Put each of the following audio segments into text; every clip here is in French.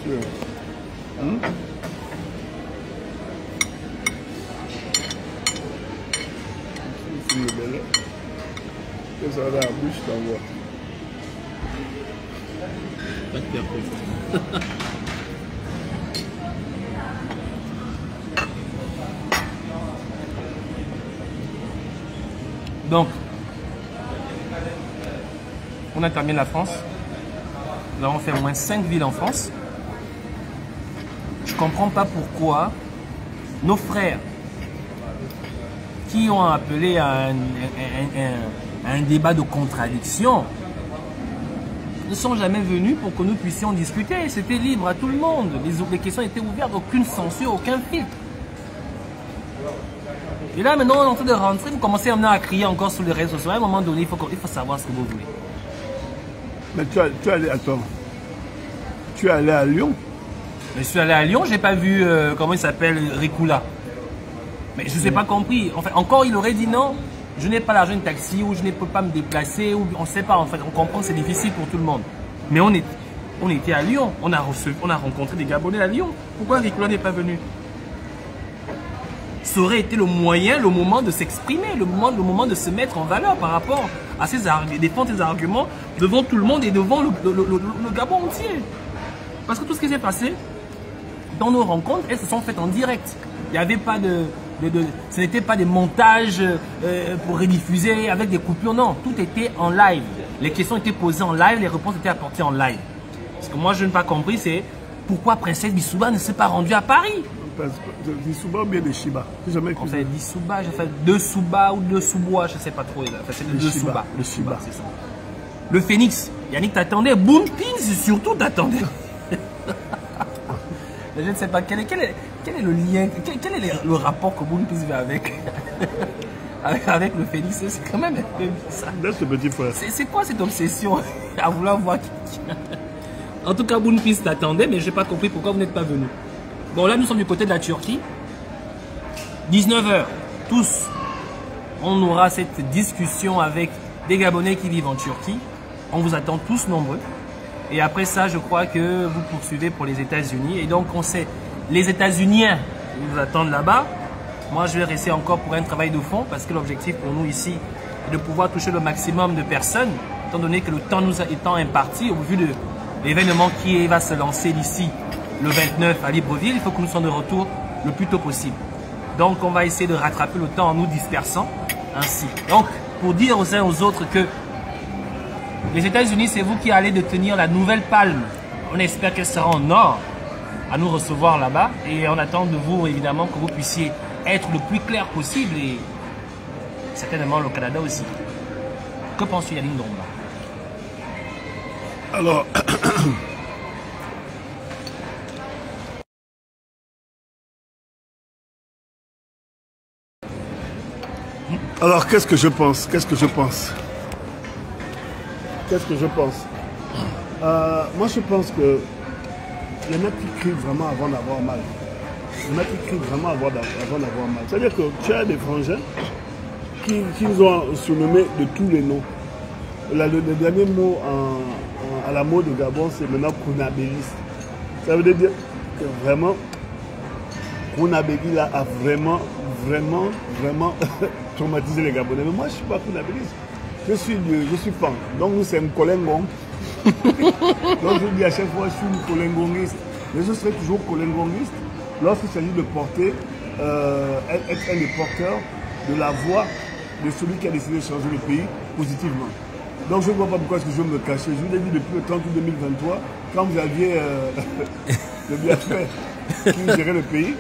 Que ça va dans la bouche, t'envoies. Donc, on a terminé la France. Nous avons fait au moins 5 villes en France. Je ne comprends pas pourquoi nos frères qui ont appelé à un débat de contradiction ne sont jamais venus pour que nous puissions discuter. C'était libre à tout le monde. Les questions étaient ouvertes, aucune censure, aucun filtre. Et là, maintenant, on est en train de rentrer, vous commencez maintenant à crier encore sur les réseaux sociaux. À un moment donné, il faut savoir ce que vous voulez. Mais tu es allé, attends, tu es allé à Lyon? Je suis allé à Lyon, j'ai pas vu, comment il s'appelle, Ricoula. Mais je ne sais pas compris. En fait, encore, il aurait dit non, je n'ai pas l'argent de taxi, ou je ne peux pas me déplacer, ou on ne sait pas. En fait, on comprend que c'est difficile pour tout le monde. Mais on était à Lyon, on a rencontré des Gabonais à Lyon. Pourquoi Ricoula n'est pas venu? Ça aurait été le moyen, le moment de s'exprimer, le moment de se mettre en valeur par rapport à défendre ses arguments devant tout le monde et devant le Gabon entier. Parce que tout ce qui s'est passé dans nos rencontres, elles se sont faites en direct. Il n'y avait pas ce n'était pas des montages pour rediffuser avec des coupures, non. Tout était en live. Les questions étaient posées en live, les réponses étaient apportées en live. Ce que moi je n'ai pas compris, c'est pourquoi Princesse Bissouba ne s'est pas rendue à Paris. Bissouba ou bien de Chiba? On fait Bissouba, j'ai fait 2 Souba ou 2 Soubois, je ne sais pas trop. Enfin, c'est le 2 Souba. Le Chiba, c'est ça. Le Phoenix, Yannick t'attendait, Boonpins surtout t'attendait. Je ne sais pas, quel est le lien, quel est le rapport que Boonpins veut avec le Phoenix? C'est quand même un peu ça. Laisse le petit frère. C'est quoi cette obsession à vouloir voir quelqu'un? En tout cas, Boonpins t'attendait, mais je n'ai pas compris pourquoi vous n'êtes pas venu. Bon, là, nous sommes du côté de la Turquie. 19 h, tous, on aura cette discussion avec des Gabonais qui vivent en Turquie. On vous attend tous nombreux. Et après ça, je crois que vous poursuivez pour les États-Unis. Et donc, on sait, les États-Uniens nous attendent là-bas. Moi, je vais rester encore pour un travail de fond parce que l'objectif pour nous ici est de pouvoir toucher le maximum de personnes, étant donné que le temps nous étant imparti, au vu de l'événement qui va se lancer d'ici le 29 à Libreville, il faut que nous soyons de retour le plus tôt possible. Donc, on va essayer de rattraper le temps en nous dispersant ainsi. Donc, pour dire aux uns aux autres que les États-Unis, c'est vous qui allez détenir la nouvelle palme. On espère qu'elle sera en or à nous recevoir là-bas. Et on attend de vous, évidemment, que vous puissiez être le plus clair possible. Et certainement le Canada aussi. Que penses-tu, Yannick Ndomba? Alors, qu'est-ce que je pense? Moi, je pense que les mecs qui crient vraiment avant d'avoir mal. C'est-à-dire que tu as des frangins qui nous ont surnommés de tous les noms. Le dernier mot à la mode de Gabon, c'est maintenant Kounabéliste. Ça veut dire que vraiment, Kounabéli là a vraiment traumatisé les Gabonais. Mais moi, je ne suis pas Kounabéliste. Je suis fan. Donc, nous, c'est un Kolengong. Donc, je dis à chaque fois, je suis une Kolengongiste. Mais je serai toujours Kolengongiste lorsqu'il s'agit de porter, être un des porteurs de la voix de celui qui a décidé de changer le pays positivement. Donc, je ne vois pas pourquoi est-ce que je veux me cacher. Je vous l'ai dit depuis le 30 août 2023, quand vous aviez le bienfait qui gérait le pays,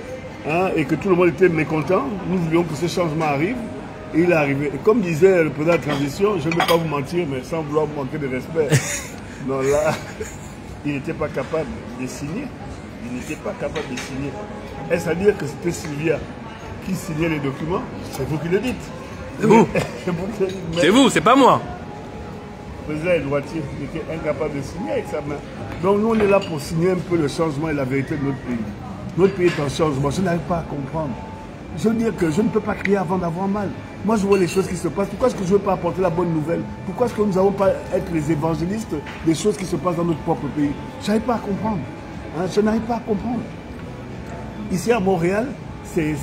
hein, et que tout le monde était mécontent, nous voulions que ce changement arrive. Et il est arrivé. Et comme disait le président de la transition, je ne vais pas vous mentir, mais sans vouloir vous manquer de respect, non, là, il n'était pas capable de signer. Est-ce à dire que c'était Sylvia qui signait les documents? C'est vous qui le dites. C'est vous. C'est vous, c'est pas moi. Le président est droitier, il était incapable de signer avec sa main. Donc nous, on est là pour signer un peu le changement et la vérité de notre pays. Notre pays est en changement. Je n'arrive pas à comprendre. Je veux dire que je ne peux pas crier avant d'avoir mal. Moi, je vois les choses qui se passent. Pourquoi est-ce que je ne veux pas apporter la bonne nouvelle? Pourquoi est-ce que nous n'allons pas être les évangélistes des choses qui se passent dans notre propre pays? Je n'arrive pas à comprendre. Hein, je n'arrive pas à comprendre. Ici à Montréal, les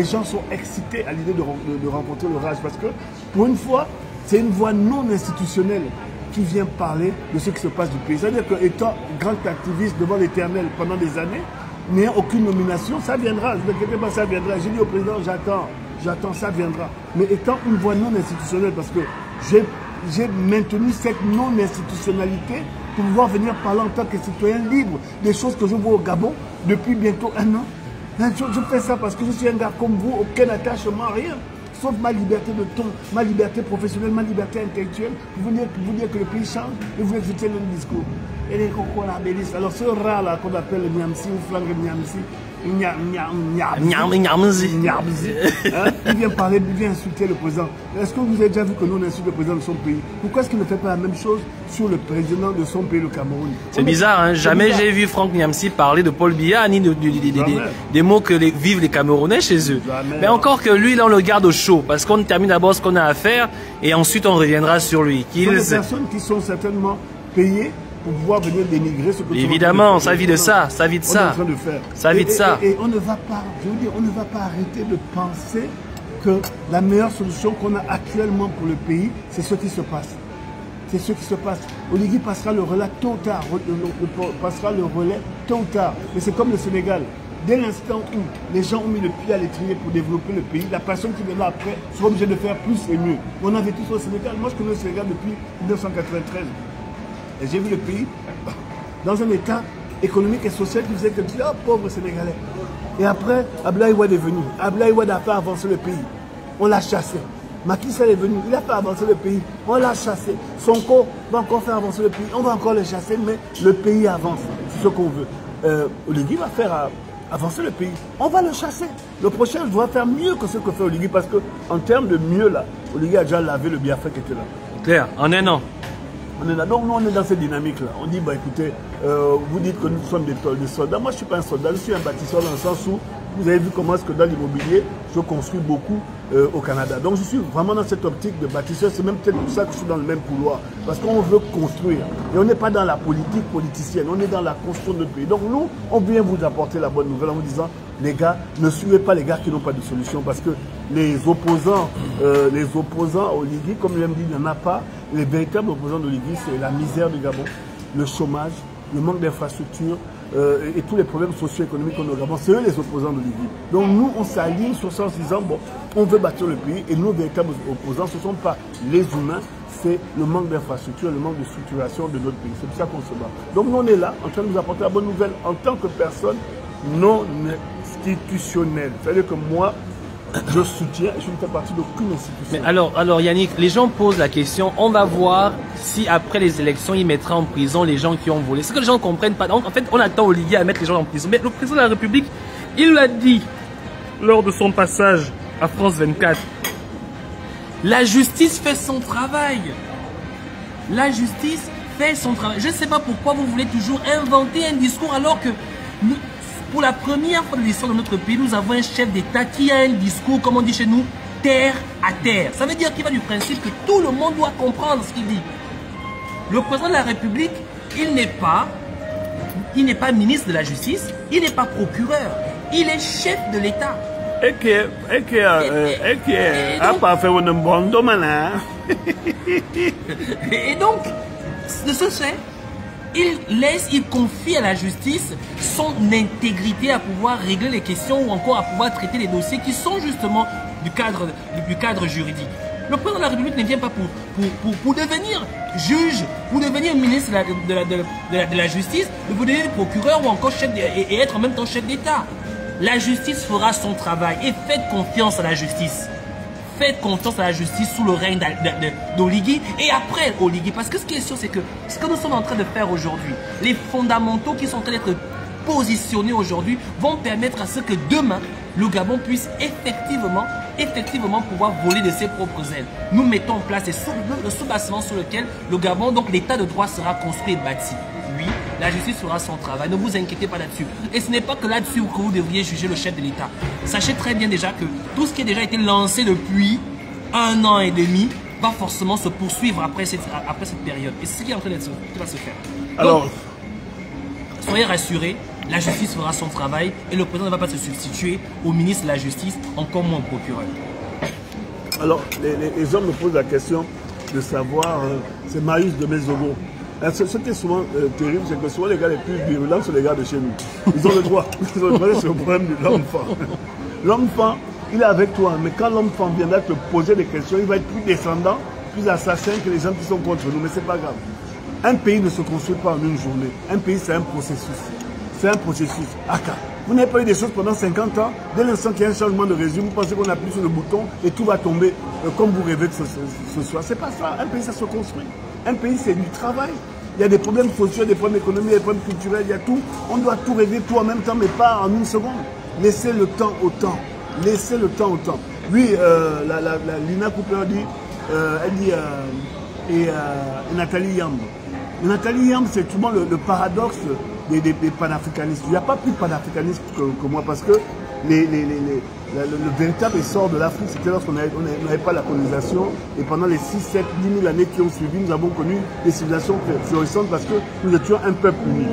gens sont excités à l'idée de rencontrer le Raj parce que, pour une fois, c'est une voix non institutionnelle qui vient parler de ce qui se passe du pays. C'est-à-dire qu'étant grand activiste devant l'Éternel pendant des années, n'ayant aucune nomination, ça viendra. Ne vous inquiétez pas, ça viendra. J'ai dit au président, j'attends, ça viendra. Mais étant une voix non institutionnelle, parce que j'ai maintenu cette non-institutionnalité pour pouvoir venir parler en tant que citoyen libre des choses que je vois au Gabon depuis bientôt 1 an. Je fais ça parce que je suis un gars comme vous, aucun attachement, rien. Sauf ma liberté de ton, ma liberté professionnelle, ma liberté intellectuelle, pour vous dire que le pays change et vous exécutez le même discours. Et les cocos la bénisse. Alors ce rat là qu'on appelle le Niamsi ou flangue Niamsi, il vient parler, il vient insulter le président. Est-ce que vous avez déjà vu que nous on insulte le président de son pays? Pourquoi est-ce qu'il ne fait pas la même chose sur le président de son pays, le Cameroun? C'est bizarre, hein? Jamais j'ai vu Franck Niamsi parler de Paul Biya ni des mots que vivent les Camerounais chez eux. Jamais. Mais encore que lui, là, on le garde au chaud parce qu'on termine d'abord ce qu'on a à faire et ensuite on reviendra sur lui. Ce sont des personnes qui sont certainement payées pour pouvoir venir dénigrer ce que évidemment, ça vit de ça, ça vit de ça. On est en train de faire. Ça vit de ça. Et on ne va pas, je veux dire, on ne va pas arrêter de penser que la meilleure solution qu'on a actuellement pour le pays, c'est ce qui se passe. C'est ce qui se passe. Oligui passera le relais tôt ou tard. Passera le relais tôt ou tard. Mais c'est comme le Sénégal. Dès l'instant où les gens ont mis le pied à l'étrier pour développer le pays, la personne qui viendra après sera obligée de faire plus et mieux. On avait tous au Sénégal. Moi, je connais le Sénégal depuis 1993. Et j'ai vu le pays dans un état économique et social qui faisait que tu dis, oh, pauvre Sénégalais. Et après, Abdoulaye Wade est venu. Abdoulaye Wade a fait avancer le pays. On l'a chassé. Macky Sall est venu. Il a fait avancer le pays. On l'a chassé. Sonko va encore faire avancer le pays. On va encore le chasser, mais le pays avance. C'est ce qu'on veut. Oligui va faire avancer le pays. On va le chasser. Le prochain doit faire mieux que ce que fait Oligui parce qu'en termes de mieux, là, Oligui a déjà lavé le Biafra qui était là. Claire, en 1 an. On est là. Donc nous on est dans cette dynamique là. On dit bah écoutez, vous dites que nous sommes des soldats. Moi je ne suis pas un soldat, je suis un bâtisseur dans le sens où vous avez vu comment est-ce que dans l'immobilier, je construis beaucoup au Canada. Donc je suis vraiment dans cette optique de bâtisseur. C'est même peut-être pour ça que je suis dans le même couloir. Parce qu'on veut construire. Et on n'est pas dans la politique politicienne, on est dans la construction de notre pays. Donc nous, on vient vous apporter la bonne nouvelle en vous disant, les gars, ne suivez pas les gars qui n'ont pas de solution. Parce que les opposants au Oligui, comme je l'ai dit, il n'y en a pas. Les véritables opposants d'Oligui, c'est la misère du Gabon, le chômage, le manque d'infrastructures et tous les problèmes socio-économiques qu'on a au Gabon. C'est eux les opposants d'Oligui. Donc nous, on s'aligne sur ça en se disant, bon, on veut bâtir le pays et nos véritables opposants, ce ne sont pas les humains, c'est le manque d'infrastructures, le manque de structuration de notre pays. C'est pour ça qu'on se bat. Donc nous, on est là, en train de nous apporter la bonne nouvelle en tant que personne non institutionnelle. C'est-à-dire que moi, je soutiens et je ne fais partie d'aucune institution. Mais alors Yannick, les gens posent la question, on va voir si après les élections, il mettra en prison les gens qui ont volé. C'est que les gens ne comprennent pas. Donc, en fait, on attend Oligui à mettre les gens en prison. Mais le président de la République, il l'a dit lors de son passage à France 24. La justice fait son travail. La justice fait son travail. Je ne sais pas pourquoi vous voulez toujours inventer un discours alors que nous, pour la première fois de l'histoire de notre pays, nous avons un chef d'État qui a un discours, comme on dit chez nous, terre à terre. Ça veut dire qu'il va du principe que tout le monde doit comprendre ce qu'il dit. Le président de la République, il n'est pas ministre de la Justice, il n'est pas procureur, il est chef de l'État. Et donc, de ce fait, il confie à la justice son intégrité à pouvoir régler les questions ou encore à pouvoir traiter les dossiers qui sont justement du cadre juridique. Le président de la République ne vient pas pour devenir juge, pour devenir ministre de la justice, pour devenir procureur ou encore chef et être en même temps chef d'État. La justice fera son travail et faites confiance à la justice. Faites confiance à la justice sous le règne d'Oligui et après Oligui. Parce que ce qui est sûr, c'est que ce que nous sommes en train de faire aujourd'hui, les fondamentaux qui sont en train d'être positionnés aujourd'hui vont permettre à ce que demain, le Gabon puisse effectivement pouvoir voler de ses propres ailes. Nous mettons en place le sous-bassement sur lequel le Gabon, donc l'état de droit sera construit et bâti. Oui, la justice fera son travail, ne vous inquiétez pas là-dessus. Et ce n'est pas que là-dessus que vous devriez juger le chef de l'État. Sachez très bien déjà que tout ce qui a déjà été lancé depuis 1 an et demi va forcément se poursuivre après cette période. Et c'est ce qui est en train de se faire. Alors, soyez rassurés, la justice fera son travail et le président ne va pas se substituer au ministre de la Justice, encore moins au procureur. Alors, les hommes me posent la question de savoir, c'est Marius de Mezogo. Ce qui est souvent terrible, c'est que souvent les gars les plus virulents sont les gars de chez nous. Ils ont le droit. Ils ont le droit, c'est le problème de l'homme-fan. L'homme-fan, il est avec toi, mais quand l'homme-fan viendra te poser des questions, il va être plus descendant, plus assassin que les gens qui sont contre nous. Mais c'est pas grave. Un pays ne se construit pas en une journée. Un pays, c'est un processus. C'est un processus. Aka. Vous n'avez pas eu des choses pendant 50 ans. Dès l'instant qu'il y a un changement de régime, vous pensez qu'on appuie sur le bouton et tout va tomber comme vous rêvez que ce soit. C'est pas ça. Un pays, ça se construit. Un pays, c'est du travail. Il y a des problèmes sociaux, des problèmes économiques, des problèmes culturels, il y a tout. On doit tout régler tout en même temps, mais pas en une seconde. Laissez le temps au temps. Laissez le temps au temps. Oui, Lina Cooper dit, elle dit, et Nathalie Yamb. Nathalie Yamb, c'est tout le paradoxe des panafricanistes. Il n'y a pas plus de panafricanistes que moi parce que le véritable essor de l'Afrique, c'était lorsqu'on n'avait pas la colonisation. Et pendant les 6, 7, 10 000 années qui ont suivi, nous avons connu des civilisations florissantes parce que nous étions un peuple uni.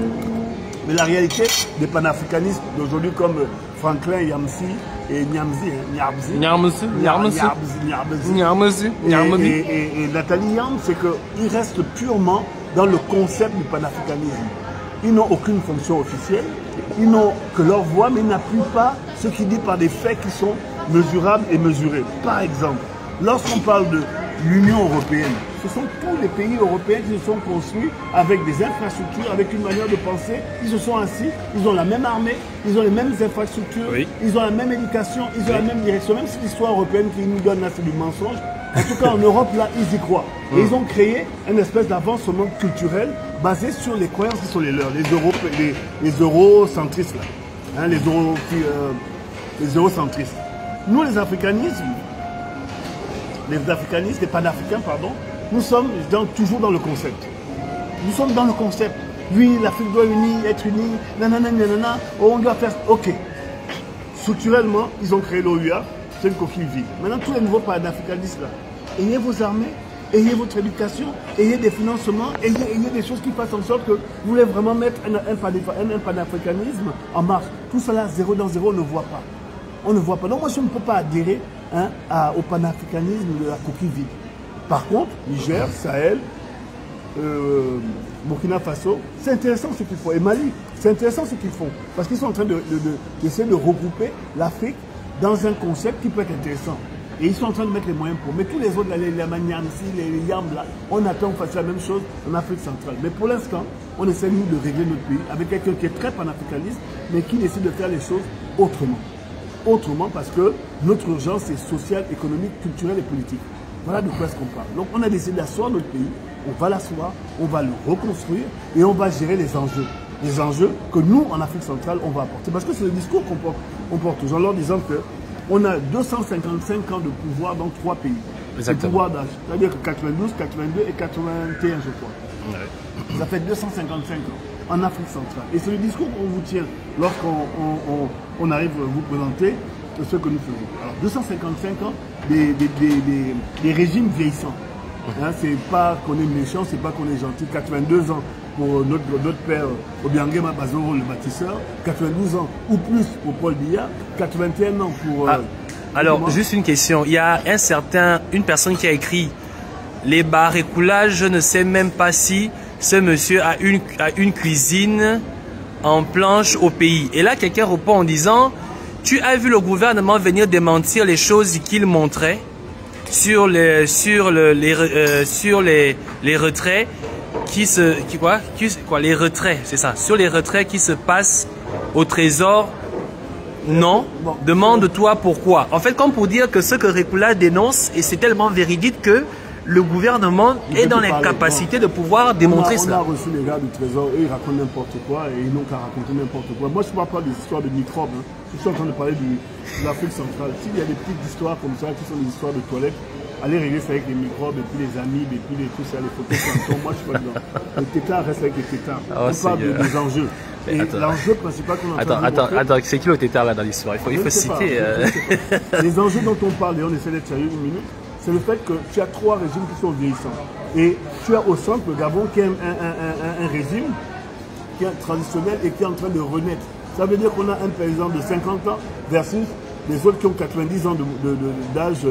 Mais la réalité des panafricanistes d'aujourd'hui comme Franklin Yamsi et et Nathalie Yamb, c'est qu'ils restent purement dans le concept du panafricanisme. Ils n'ont aucune fonction officielle, ils n'ont que leur voix, mais ils n'appuient pas ce qui dit par des faits qui sont mesurables et mesurés. Par exemple, lorsqu'on parle de l'Union européenne, ce sont tous les pays européens qui se sont construits avec des infrastructures, avec une manière de penser. Ils se sont assis, ils ont la même armée, ils ont les mêmes infrastructures, oui. Ils ont la même éducation, ils ont la même direction. Même si l'histoire européenne qui nous donne là, c'est du mensonge. En tout cas, en Europe, là, ils y croient. Et ils ont créé une espèce d'avancement culturel basé sur les croyances qui sont les leurs, les eurocentristes, là. Hein, les eurocentristes. Nous, les africanistes, les panafricains, pardon, nous sommes toujours dans le concept. Nous sommes dans le concept. Oui, l'Afrique doit être unie, nanana, nanana, on doit faire... Ok. Structurellement, ils ont créé l'OUA, c'est une coquille vide. Maintenant, tous les nouveaux panafricanistes, là, ayez vos armées, ayez votre éducation, ayez des financements, ayez des choses qui fassent en sorte que vous voulez vraiment mettre un panafricanisme en marche. Tout cela, zéro dans zéro, on ne voit pas. On ne voit pas. Donc moi, je ne peux pas adhérer au panafricanisme de la coquille vide. Par contre, Niger, Sahel, Burkina Faso, c'est intéressant ce qu'ils font. Et Mali, c'est intéressant ce qu'ils font. Parce qu'ils sont en train d'essayer de regrouper l'Afrique dans un concept qui peut être intéressant. Et ils sont en train de mettre les moyens pour. Mais tous les autres, les Maniamsi, les Yambs, là, on attend qu'on fasse la même chose en Afrique centrale. Mais pour l'instant, on essaie, nous, de régler notre pays avec quelqu'un qui est très panafricaniste, mais qui décide de faire les choses autrement. Autrement, parce que notre urgence est sociale, économique, culturelle et politique. Voilà de quoi est-ce qu'on parle. Donc on a décidé d'asseoir notre pays, on va l'asseoir, on va le reconstruire et on va gérer les enjeux. Les enjeux que nous, en Afrique centrale, on va apporter. Parce que c'est le discours qu'on porte toujours en leur disant qu'on a 255 ans de pouvoir dans 3 pays. Exactement. Le pouvoir d'âge. C'est-à-dire que 92, 82 et 81, je crois. Ouais. Ça fait 255 ans en Afrique centrale. Et c'est le discours qu'on vous tient lorsqu'on arrive à vous présenter ce que nous faisons. Alors 255 ans des régimes vieillissants. Hein, c'est pas qu'on est méchant, c'est pas qu'on est gentil. 82 ans pour notre père Obiangema Bazoro, le bâtisseur. 92 ans ou plus pour Paul Biya. 81 ans pour... alors, juste une question. Il y a une personne qui a écrit « Les barrécoulages, je ne sais même pas si ce monsieur a une cuisine en planche au pays. » Et là, quelqu'un répond en disant « Tu as vu le gouvernement venir démentir les choses qu'il montrait sur les retraits les retraits, c'est ça, sur les retraits qui se passent au trésor. Non, demande-toi pourquoi. » En fait, comme pour dire que ce que Rekula dénonce, et c'est tellement véridique que le gouvernement est dans l'incapacité de pouvoir démontrer cela. On a reçu les gars du Trésor, eux ils racontent n'importe quoi et ils n'ont qu'à raconter n'importe quoi. Moi je ne parle pas des histoires de microbes, hein. Je suis en train de parler de l'Afrique centrale. S'il y a des petites histoires comme ça qui sont des histoires de toilettes, allez régler ça avec les microbes et puis les amibes et puis les trucs, les photos fantômes. Moi je suis pas dedans. Le tétard reste avec les tétards. On parle des enjeux. Et l'enjeu principal qu'on a Attends, c'est qui le tétard là dans l'histoire? Il faut citer. Les enjeux dont on parle, et on essaie d'être sérieux une minute, c'est le fait que tu as 3 régimes qui sont vieillissants. Et tu as au centre le Gabon qui est un régime traditionnelle et qui est en train de renaître. Ça veut dire qu'on a un président de 50 ans versus les autres qui ont 90 ans d'âge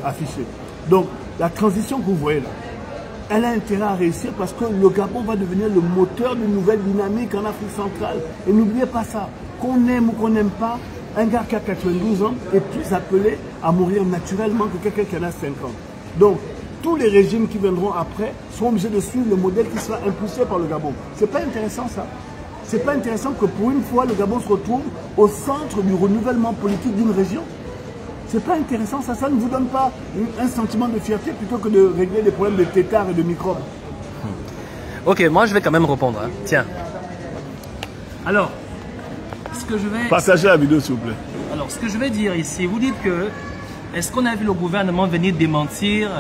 affiché. Donc, la transition que vous voyez là, elle a intérêt à réussir parce que le Gabon va devenir le moteur d'une nouvelle dynamique en Afrique centrale. Et n'oubliez pas ça, qu'on aime ou qu'on n'aime pas, un gars qui a 92 ans est plus appelé à mourir naturellement que quelqu'un qui en a 50. Donc, tous les régimes qui viendront après seront obligés de suivre le modèle qui sera impulsé par le Gabon. C'est pas intéressant ça. C'est pas intéressant que pour une fois, le Gabon se retrouve au centre du renouvellement politique d'une région. C'est pas intéressant ça. Ça ne vous donne pas un sentiment de fierté plutôt que de régler des problèmes de tétards et de microbes. Ok, moi je vais quand même répondre. Hein. Tiens. Alors, ce que je vais... Partagez la vidéo s'il vous plaît. Alors, ce que je vais dire ici, vous dites que... Est-ce qu'on a vu le gouvernement venir démentir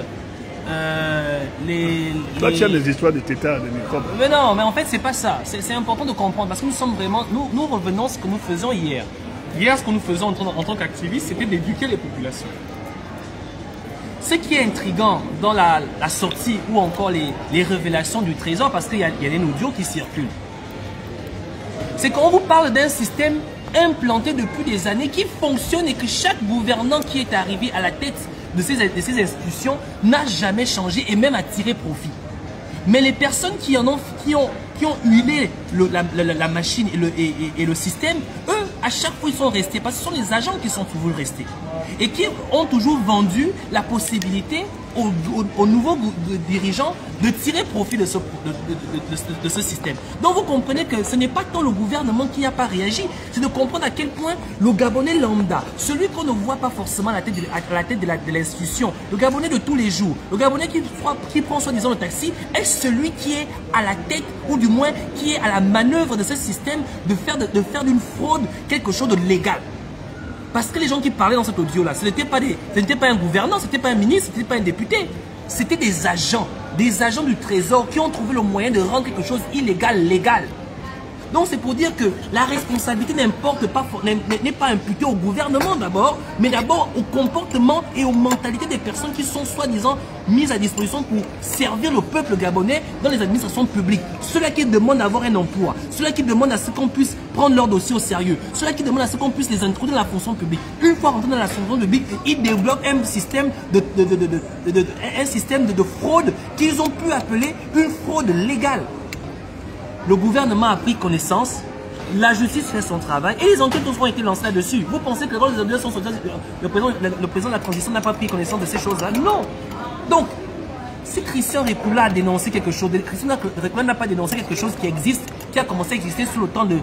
Toi, tu as des histoires de tétards et de microbes. Mais non, mais en fait, c'est pas ça. C'est important de comprendre parce que nous sommes vraiment... Nous revenons à ce que nous faisions hier. Hier, ce que nous faisons en tant qu'activistes, c'était d'éduquer les populations. Ce qui est intriguant dans la sortie ou encore les révélations du Trésor, parce qu'il y a des audios qui circulent, c'est qu'on vous parle d'un système implanté depuis des années qui fonctionne et que chaque gouvernant qui est arrivé à la tête de ces institutions n'a jamais changé et même a tiré profit. Mais les personnes qui ont huilé la machine et le système, eux, à chaque fois, ils sont restés parce que ce sont les agents qui sont toujours restés et qui ont toujours vendu la possibilité aux nouveaux dirigeants de tirer profit de ce système. Donc vous comprenez que ce n'est pas tant le gouvernement qui n'a pas réagi, c'est de comprendre à quel point le Gabonais lambda, celui qu'on ne voit pas forcément à la tête de l'institution, le Gabonais de tous les jours, le Gabonais qui prend soi-disant le taxi, est celui qui est à la tête ou du moins qui est à la manœuvre de ce système de faire d'une fraude quelque chose de légal. Parce que les gens qui parlaient dans cet audio-là, ce n'était pas un gouvernant, ce n'était pas un ministre, ce n'était pas un député. C'était des agents du Trésor qui ont trouvé le moyen de rendre quelque chose illégal, légal. Donc c'est pour dire que la responsabilité n'est pas imputée au gouvernement d'abord, mais d'abord au comportement et aux mentalités des personnes qui sont soi-disant mises à disposition pour servir le peuple gabonais dans les administrations publiques. Ceux-là qui demandent d'avoir un emploi, ceux-là qui demandent à ce qu'on puisse prendre leur dossier au sérieux, ceux-là qui demandent à ce qu'on puisse les introduire dans la fonction publique. Une fois rentrés dans la fonction publique, ils développent un système de fraude qu'ils ont pu appeler une fraude légale. Le gouvernement a pris connaissance, la justice fait son travail et les enquêtes ont été lancées là-dessus. Vous pensez que les audios sont sortis, le président de la transition n'a pas pris connaissance de ces choses-là? Non. Donc, si Christian Répoula a dénoncé quelque chose, Christian Répoula n'a pas dénoncé quelque chose qui existe, qui a commencé à exister sous le temps de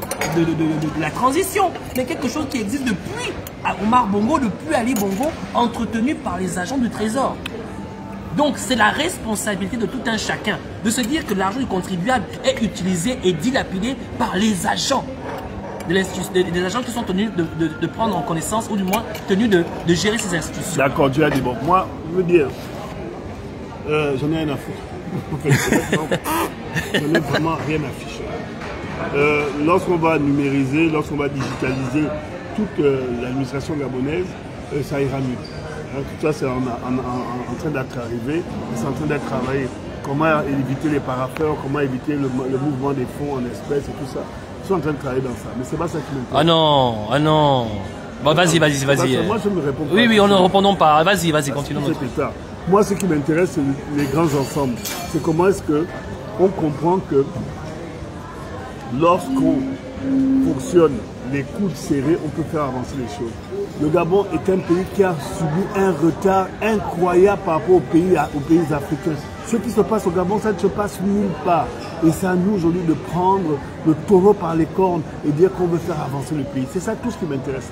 la transition, mais quelque chose qui existe depuis Omar Bongo, depuis Ali Bongo, entretenu par les agents du Trésor. Donc, c'est la responsabilité de tout un chacun de se dire que l'argent du contribuable est utilisé et dilapidé par les agents de l'institution, des agents qui sont tenus de prendre en connaissance ou du moins tenus de gérer ces institutions. D'accord, tu as dit bon. Moi, je veux dire, j'en ai rien à foutre. J'en ai vraiment rien à ficher. Lorsqu'on va numériser, lorsqu'on va digitaliser toute l'administration gabonaise, ça ira mieux. Tout ça, c'est en train d'être arrivé, c'est en train d'être travaillé. Comment éviter les paraffeurs, comment éviter le mouvement des fonds en espèces et tout ça. Ils sont en train de travailler dans ça, mais c'est pas ça qui m'intéresse. Ah non, ah non. Bon, vas-y. Moi, je ne me réponds pas. Oui, on ne répondons pas. Vas-y, continue. Moi, ce qui m'intéresse, c'est les grands ensembles. C'est comment est-ce qu'on comprend que lorsqu'on fonctionne les coudes serrés, on peut faire avancer les choses. Le Gabon est un pays qui a subi un retard incroyable par rapport aux pays africains. Ce qui se passe au Gabon, ça ne se passe nulle part. Et c'est à nous aujourd'hui de prendre le taureau par les cornes et dire qu'on veut faire avancer le pays. C'est ça tout ce qui m'intéresse.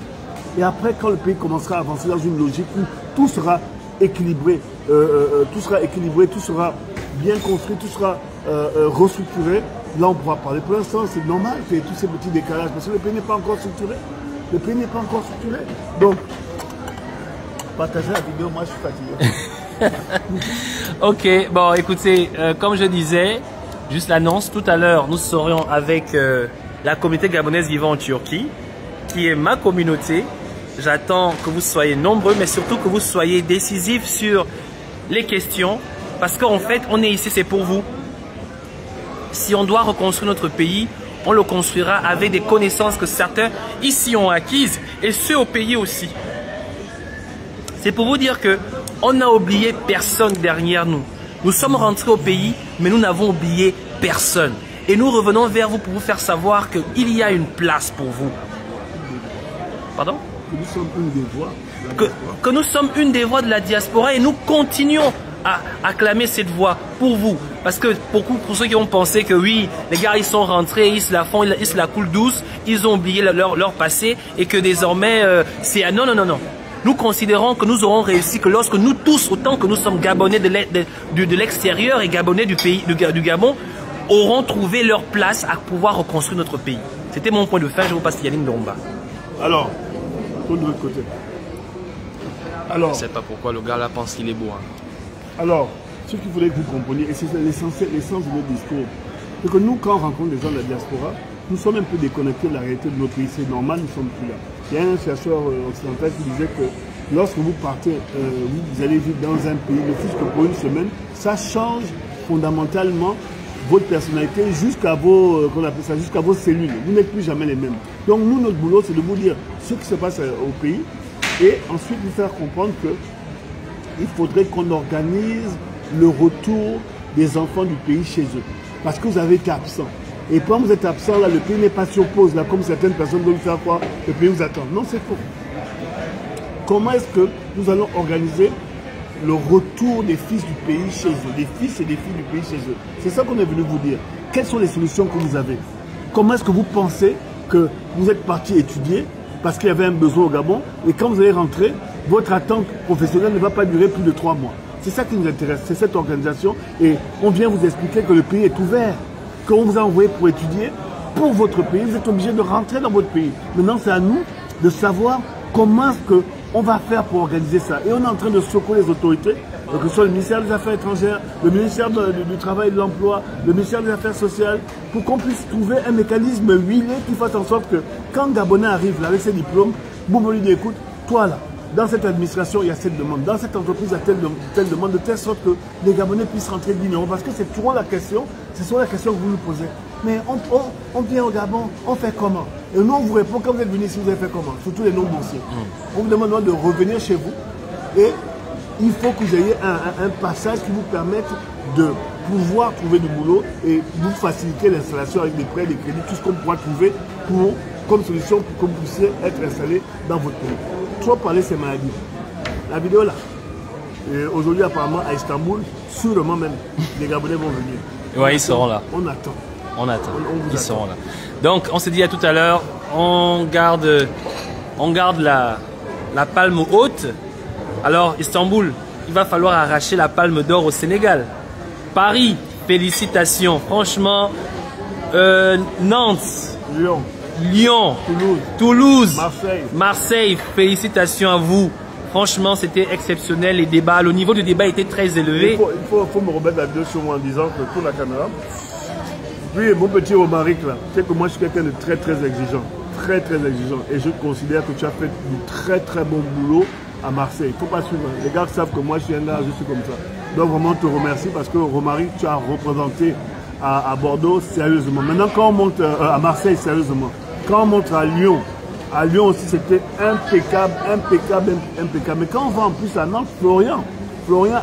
Et après, quand le pays commencera à avancer dans une logique où tout sera équilibré, tout sera bien construit, tout sera restructuré, là on pourra parler. Pour l'instant, c'est normal qu'il y ait tous ces petits décalages parce que le pays n'est pas encore structuré. Donc, partagez la vidéo, moi je suis fatigué. Ok, bon écoutez, comme je disais, juste l'annonce, tout à l'heure nous serions avec la communauté gabonaise vivant en Turquie, qui est ma communauté. J'attends que vous soyez nombreux, mais surtout que vous soyez décisifs sur les questions, parce qu'en fait, on est ici, c'est pour vous. Si on doit reconstruire notre pays, on le construira avec des connaissances que certains ici ont acquises et ceux au pays aussi. C'est pour vous dire que on n'a oublié personne derrière nous. Nous sommes rentrés au pays, mais nous n'avons oublié personne. Et nous revenons vers vous pour vous faire savoir qu'il y a une place pour vous. Pardon? Que nous sommes une des voix. Que nous sommes une des voix de la diaspora et nous continuons à acclamer cette voix pour vous. Parce que pour ceux qui ont pensé que oui, les gars ils sont rentrés, ils se la font, ils se la coulent douce, ils ont oublié leur passé et que désormais c'est... Non, non, non, non. Nous considérons que nous aurons réussi que lorsque nous tous, autant que nous sommes Gabonais de l'extérieur et Gabonais du Gabon, auront trouvé leur place à pouvoir reconstruire notre pays. C'était mon point de fin, je vous passe Yannick Ndomba. Alors, de l'autre côté. Alors, je ne sais pas pourquoi le gars là pense qu'il est beau. Hein. Alors, ce qu'il faudrait que vous compreniez, et c'est l'essence de notre discours, c'est que nous, quand on rencontre des gens de la diaspora, nous sommes un peu déconnectés de la réalité de nos pays. C'est normal, nous ne sommes plus là. Il y a un chercheur occidental qui disait que lorsque vous partez, vous allez vivre dans un pays, ne fût-ce que pour une semaine, ça change fondamentalement votre personnalité jusqu'à vos, jusqu'à vos cellules. Vous n'êtes plus jamais les mêmes. Donc nous, notre boulot, c'est de vous dire ce qui se passe au pays et ensuite vous faire comprendre que il faudrait qu'on organise le retour des enfants du pays chez eux. Parce que vous avez été absent. Et quand vous êtes absent, là, le pays n'est pas sur pause, là, comme certaines personnes veulent faire quoi, le pays vous attend. Non, c'est faux. Comment est-ce que nous allons organiser le retour des fils du pays chez eux, des fils et des filles du pays chez eux? C'est ça qu'on est venu vous dire. Quelles sont les solutions que vous avez? Comment est-ce que vous pensez que vous êtes parti étudier parce qu'il y avait un besoin au Gabon et quand vous allez rentrer, votre attente professionnelle ne va pas durer plus de 3 mois. C'est ça qui nous intéresse, c'est cette organisation et on vient vous expliquer que le pays est ouvert, qu'on vous a envoyé pour étudier pour votre pays, vous êtes obligé de rentrer dans votre pays. Maintenant, c'est à nous de savoir comment est-ce qu'on va faire pour organiser ça. Et on est en train de secouer les autorités, que ce soit le ministère des Affaires étrangères, le ministère du Travail et de l'Emploi, le ministère des Affaires sociales, pour qu'on puisse trouver un mécanisme huilé qui fasse en sorte que quand Gabonais arrive là avec ses diplômes, vous lui dites, écoute, toi là, dans cette administration, il y a cette demande. Dans cette entreprise, il y a telle demande, de telle sorte que les Gabonais puissent rentrer dignement. Parce que c'est toujours la question, c'est souvent la question que vous nous posez. Mais on vient au Gabon, on fait comment? Et nous, on vous répond, quand vous êtes venu ici, vous avez fait comment? Surtout les non-boursiers. On vous demande de revenir chez vous. Et il faut que vous ayez un passage qui vous permette de pouvoir trouver du boulot et vous faciliter l'installation avec des prêts, des crédits, tout ce qu'on pourra trouver comme solution pour que vous puissiez être installé dans votre pays. Trop parler, c'est maladie. La vidéo là, aujourd'hui apparemment à Istanbul, sûrement même, les Gabonais vont venir. Ouais, ils seront là. On attend. On attend. Ils seront là. Donc, on s'est dit à tout à l'heure, on garde la palme haute. Alors, Istanbul, il va falloir arracher la palme d'or au Sénégal. Paris, félicitations. Franchement, Nantes, Lyon, Toulouse, Marseille, félicitations à vous. Franchement, c'était exceptionnel. Les débats, le niveau du débat était très élevé. Il faut me remettre la vidéo sur moi en disant que pour la caméra. Puis mon petit Romaric là, tu sais que moi je suis quelqu'un de très exigeant. Très exigeant. Et je considère que tu as fait du très bon boulot à Marseille. Il ne faut pas suivre. Les gars savent que moi je suis un gars, je suis comme ça. Donc vraiment je te remercie parce que Romaric, tu as représenté à Bordeaux sérieusement. Maintenant quand on monte à Marseille sérieusement, quand on monte à Lyon aussi c'était impeccable. Mais quand on va en plus à Nantes, Florian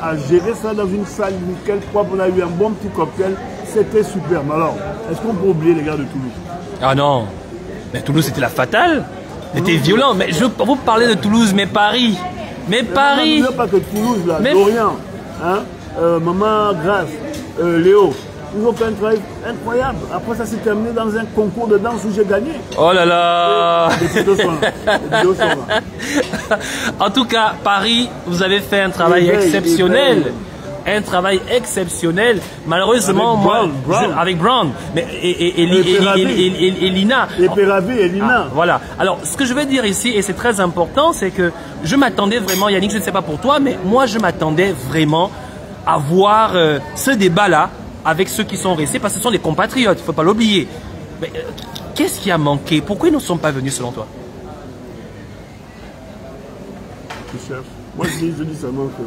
a géré ça dans une salle nickel propre, on a eu un bon petit cocktail, c'était superbe. Alors, est-ce qu'on peut oublier les gars de Toulouse? Ah non, mais Toulouse c'était la fatale, c'était violent. Mais je vous parler de Toulouse, mais Paris. Non, pas que Toulouse là, Dorian, hein, Maman Grace, Léo. Ils ont fait un travail incroyable. Après, ça s'est terminé dans un concours de danse où j'ai gagné. Oh là là! Les vidéos sont là. En tout cas, Paris, vous avez fait un travail exceptionnel. Un travail exceptionnel. Malheureusement, avec Brown. Mais, et Lina. Et Péravi et Lina. Voilà. Alors, ce que je vais dire ici, et c'est très important, c'est que je m'attendais vraiment, Yannick, je ne sais pas pour toi, mais moi, je m'attendais vraiment à voir ce débat-là avec ceux qui sont restés, parce que ce sont des compatriotes, il ne faut pas l'oublier. Mais qu'est-ce qui a manqué? Pourquoi ils ne sont pas venus selon toi? Je cherche. Moi je dis seulement que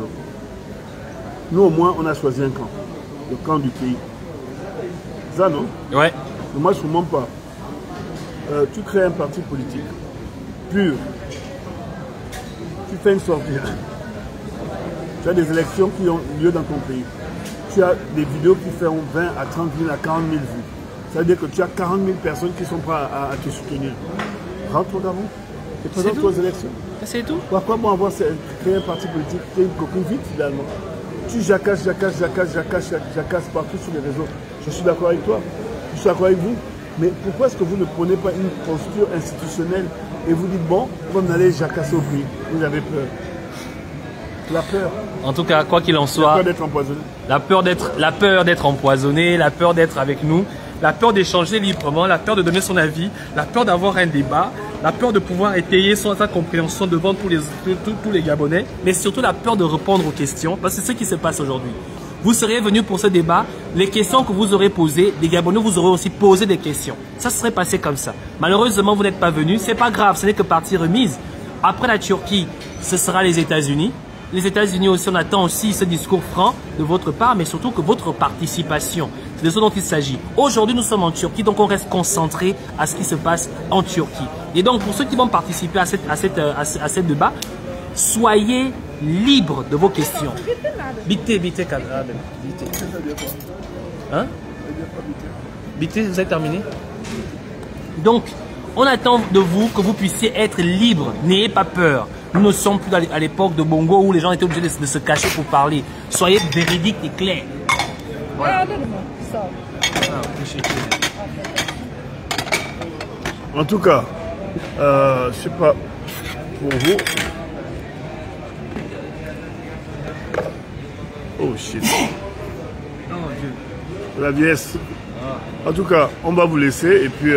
nous au moins on a choisi un camp, le camp du pays. Ça non? Ouais. Mais moi je ne vous mens pas. tu crées un parti politique pur, tu fais une sortie, tu as des élections qui ont lieu dans ton pays, tu as des vidéos qui font 20 à 30 000 à 40 000 vues. Ça veut dire que tu as 40 000 personnes qui sont prêtes à te soutenir. Rentre au Gabon et présente-toi aux élections. C'est tout. Pourquoi bon avoir créé un parti politique qui est une coquille vide finalement? Tu jacasses partout sur les réseaux. Je suis d'accord avec toi, je suis d'accord avec vous. Mais pourquoi est-ce que vous ne prenez pas une posture institutionnelle et vous dites bon, on va aller jacasser au pays? Vous avez peur. La peur. En tout cas, quoi qu'il en soit, la peur d'être empoisonné. La peur d'être empoisonné, la peur d'être avec nous, la peur d'échanger librement, la peur de donner son avis, la peur d'avoir un débat, la peur de pouvoir étayer sa compréhension devant tous les Gabonais, mais surtout la peur de répondre aux questions, parce que c'est ce qui se passe aujourd'hui. Vous serez venus pour ce débat, les questions que vous aurez posées, les Gabonais vous aurez aussi posé des questions. Ça serait passé comme ça. Malheureusement, vous n'êtes pas venus, c'est pas grave, ce n'est que partie remise. Après la Turquie, ce sera les États-Unis. Les États-Unis aussi, on attend aussi ce discours franc de votre part, mais surtout que votre participation. C'est de ce dont il s'agit. Aujourd'hui, nous sommes en Turquie, donc on reste concentré à ce qui se passe en Turquie. Et donc, pour ceux qui vont participer à ce débat, soyez libres de vos questions. Bité, Kadraben. Hein? Bité, vous avez terminé? Donc, on attend de vous que vous puissiez être libres. N'ayez pas peur. Nous ne sommes plus à l'époque de Bongo où les gens étaient obligés de se cacher pour parler. Soyez véridiques et clairs. Voilà. En tout cas, je ne sais pas pour vous. Oh shit. La vieillesse. En tout cas, on va vous laisser et puis